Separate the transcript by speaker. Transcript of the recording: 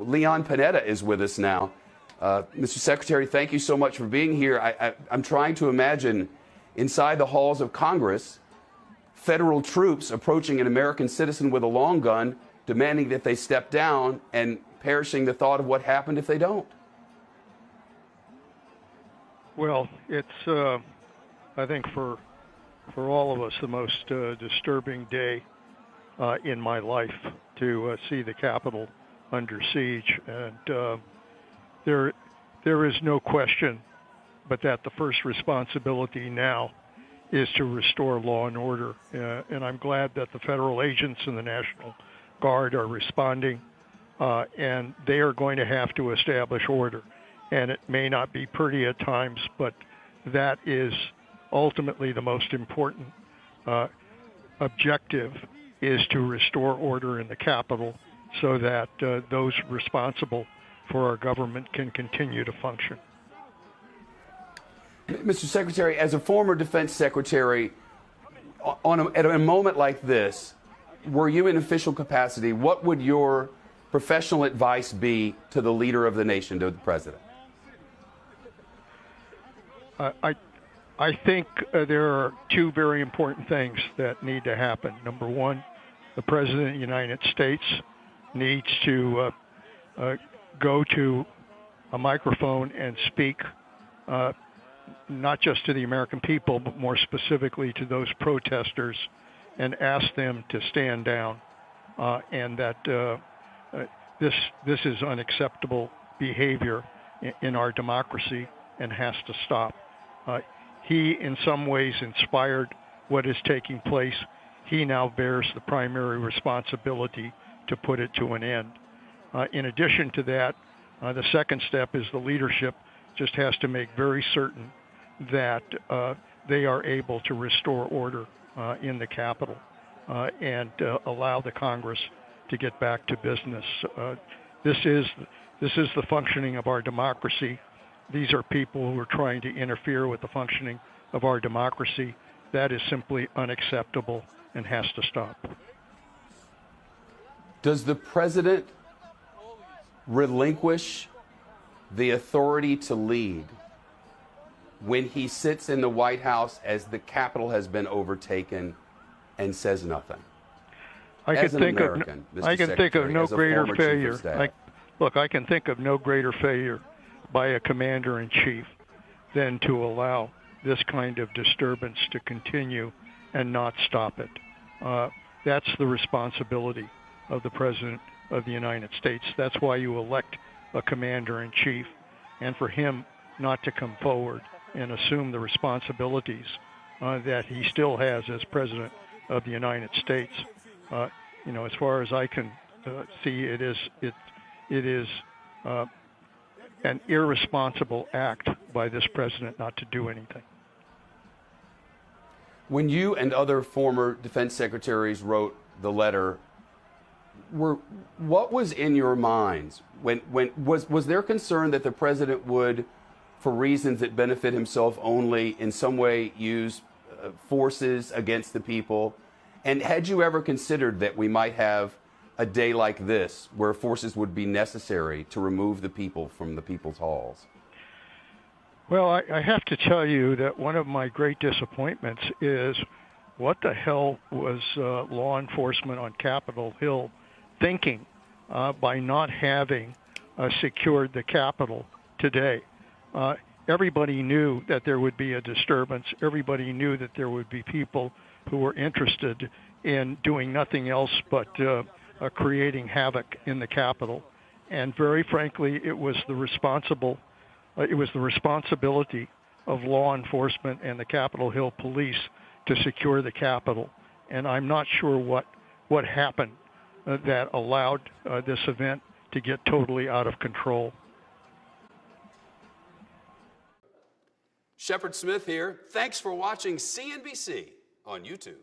Speaker 1: Leon Panetta is with us now. Mr. Secretary, thank you so much for being here. I'm trying to imagine inside the halls of Congress, federal troops approaching an American citizen with a long gun, demanding that they step down and perishing the thought of what happened if they don't.
Speaker 2: Well, it's, I think for all of us, the most disturbing day in my life to see the Capitol under siege. And there is no question but that the first responsibility now is to restore law and order. And I'm glad that the federal agents and the National Guard are responding, and they are going to have to establish order. And it may not be pretty at times, but that is ultimately the most important objective, is to restore order in the Capitol so that those responsible for our government can continue to function.
Speaker 1: Mr. Secretary, as a former defense secretary, at a moment like this, were you in official capacity, what would your professional advice be to the leader of the nation, to the president?
Speaker 2: I think there are two very important things that need to happen. Number one, the President of the United States needs to go to a microphone and speak not just to the American people, but more specifically to those protesters, and ask them to stand down, and that this is unacceptable behavior in our democracy and has to stop. He, in some ways, inspired what is taking place. He now bears the primary responsibility to put it to an end. In addition to that, the second step is the leadership just has to make very certain that they are able to restore order in the Capitol and allow the Congress to get back to business. This is the functioning of our democracy. These are people who are trying to interfere with the functioning of our democracy. That is simply unacceptable and has to stop.
Speaker 1: Does the president relinquish the authority to lead when he sits in the White House as the Capitol has been overtaken and says nothing?
Speaker 2: I can think of no greater failure. Look, I can think of no greater failure by a commander-in-chief than to allow this kind of disturbance to continue and not stop it. That's the responsibility of the President of the United States. That's why you elect a commander-in-chief, and for him not to come forward and assume the responsibilities that he still has as President of the United States. As far as I can see, it is an irresponsible act by this president not to do anything.
Speaker 1: When you and other former defense secretaries wrote the letter, what was in your minds? Was there concern that the president would, for reasons that benefit himself only, in some way use forces against the people? And had you ever considered that we might have a day like this where forces would be necessary to remove the people from the people's halls?
Speaker 2: Well, I have to tell you that one of my great disappointments is what the hell was law enforcement on Capitol Hill thinking by not having secured the Capitol today. Everybody knew that there would be a disturbance. Everybody knew that there would be people who were interested in doing nothing else but creating havoc in the Capitol. And very frankly, it was the responsibility of law enforcement and the Capitol Hill police to secure the Capitol. And I'm not sure what happened that allowed this event to get totally out of control.
Speaker 1: Shepard Smith here. Thanks for watching CNBC on YouTube.